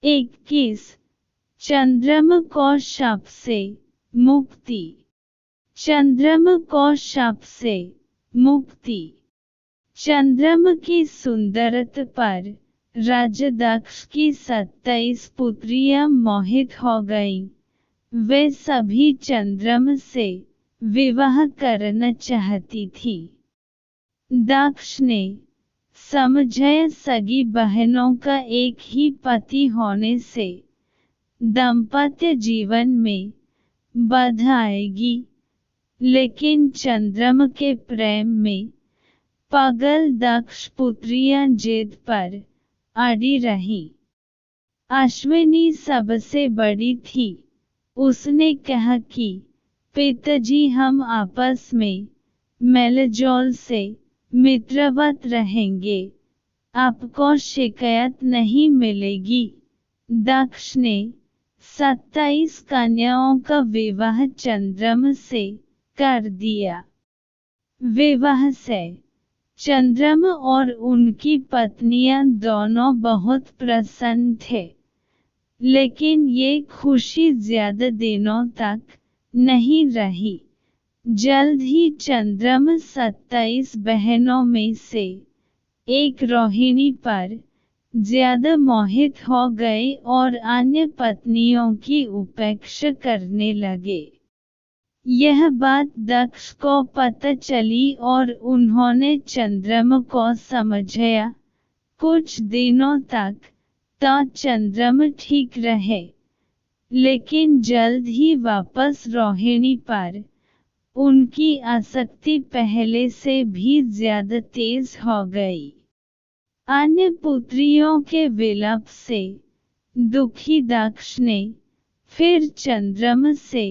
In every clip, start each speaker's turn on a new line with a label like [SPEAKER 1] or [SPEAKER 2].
[SPEAKER 1] 21 चंद्रमा को शाप से मुक्ति। चंद्रमा को शाप से मुक्ति। चंद्रमा की सुंदरता पर राजा दक्ष की 27 पुत्रियां मोहित हो गईं। वे सभी चंद्रमा से विवाह करना चाहती थी। दक्ष ने समझाया सगी बहनों का एक ही पति होने से दाम्पत्य जीवन में बाधा आएगी, लेकिन चंद्रमा के प्रेम में पागल दक्ष पुत्रियां जिद पर अड़ी रहीं। अश्विनी सबसे बड़ी थी। उसने कहा कि पिताजी हम आपस में मेलजोल से मित्रवत रहेंगे, आपको शिकायत नहीं मिलेगी। दक्ष ने 27 कन्याओं का विवाह चंद्रमा से कर दिया। विवाह से चंद्रमा और उनकी पत्नियां दोनों बहुत प्रसन्न थे, लेकिन ये खुशी ज्यादा दिनों तक नहीं रही। जल्द ही चंद्रमा 27 बहनों में से एक रोहिणी पर ज्यादा मोहित हो गए और अन्य पत्नियों की उपेक्षा करने लगे। यह बात दक्ष को पता चली और उन्होंने चंद्रमा को समझाया। कुछ दिनों तक तो चंद्रमा ठीक रहे, लेकिन जल्द ही वापस रोहिणी पर उनकी आसक्ति पहले से भी ज्यादा तेज हो गई। अन्य पुत्रियों के विलाप से दुखी दक्ष ने फिर चंद्रमा से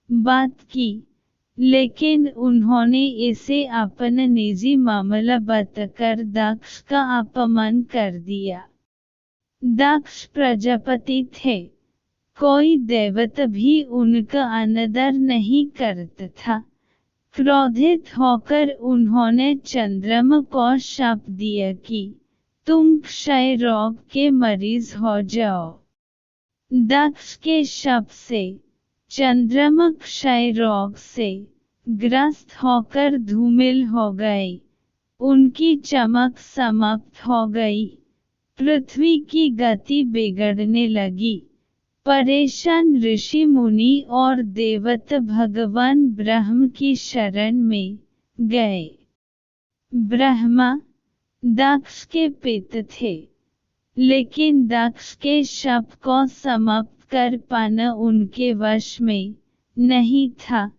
[SPEAKER 1] बात की, लेकिन उन्होंने इसे अपना निजी मामला बताकर दक्ष का अपमान कर दिया। दक्ष प्रजापति थे, कोई देवता भी उनका अनादर नहीं करता था। क्रोधित होकर उन्होंने चंद्रमा को शाप दिया कि तुम क्षय रोग के मरीज हो जाओ। दक्ष के शाप से चंद्रमा क्षय रोग से ग्रस्त होकर धूमिल हो गए। उनकी चमक समाप्त हो गई। पृथ्वी की गति बिगड़ने लगी। परेशान ऋषि मुनि और देवता भगवान ब्रह्म की शरण में गए। ब्रह्मा दक्ष के पिता थे, लेकिन दक्ष के शाप को समाप्त कर पाना उनके वश में नहीं था।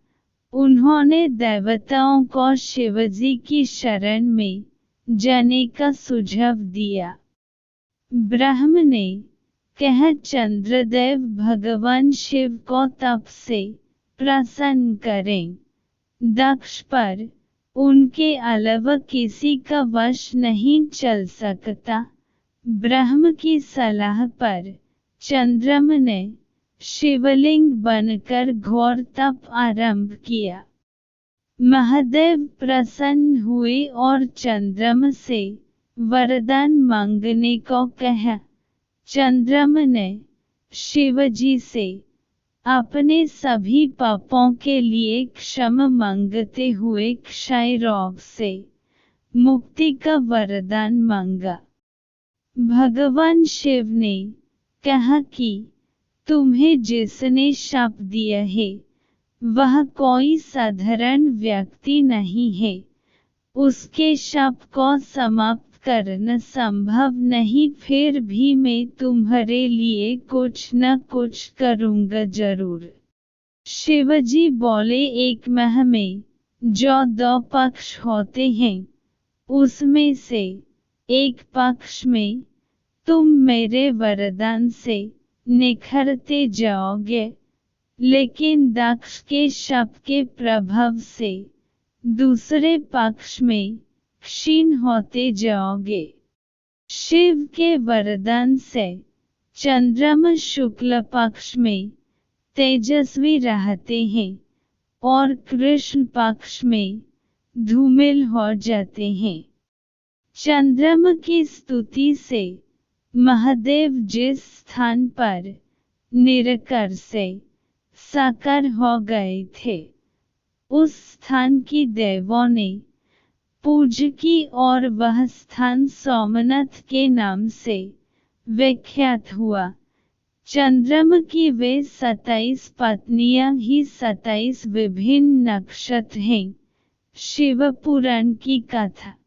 [SPEAKER 1] उन्होंने देवताओं को शिवजी की शरण में जाने का सुझाव दिया। ब्रह्म ने कहा चंद्रदेव भगवान शिव को तप से प्रसन्न करें। दक्ष पर उनके अलावा किसी का वश नहीं चल सकता। ब्रह्म की सलाह पर चंद्रमा ने शिवलिंग बनकर घोर तप आरंभ किया। महादेव प्रसन्न हुए और चंद्रमा से वरदान मांगने को कहा। चंद्रमा ने शिवजी से अपने सभी पापों के लिए क्षमा मांगते हुए क्षय रोग से मुक्ति का वरदान मांगा। भगवान शिव ने कहा कि तुम्हें जिसने शाप दिया है वह कोई साधारण व्यक्ति नहीं है। उसके शाप को समाप्त करना संभव नहीं, फिर भी मैं तुम्हारे लिए कुछ न कुछ करूँगा जरूर। शिवजी बोले, एक माह में जो 2 पक्ष होते हैं उसमें से एक पक्ष में तुम मेरे वरदान से निखरते जाओगे, लेकिन दक्ष के शाप के प्रभाव से दूसरे पक्ष में क्षीण होते जाओगे। शिव के वरदान से चंद्रमा शुक्ल पक्ष में तेजस्वी रहते हैं और कृष्ण पक्ष में धूमिल हो जाते हैं। चंद्रमा की स्तुति से महादेव जिस स्थान पर निरकर से साकार हो गए थे, उस स्थान की देवों ने पूजा की और वह स्थान सोमनाथ के नाम से विख्यात हुआ। चंद्रमा की वे 27 पत्नियां ही 27 विभिन्न नक्षत्र हैं। शिव पुराण की कथा।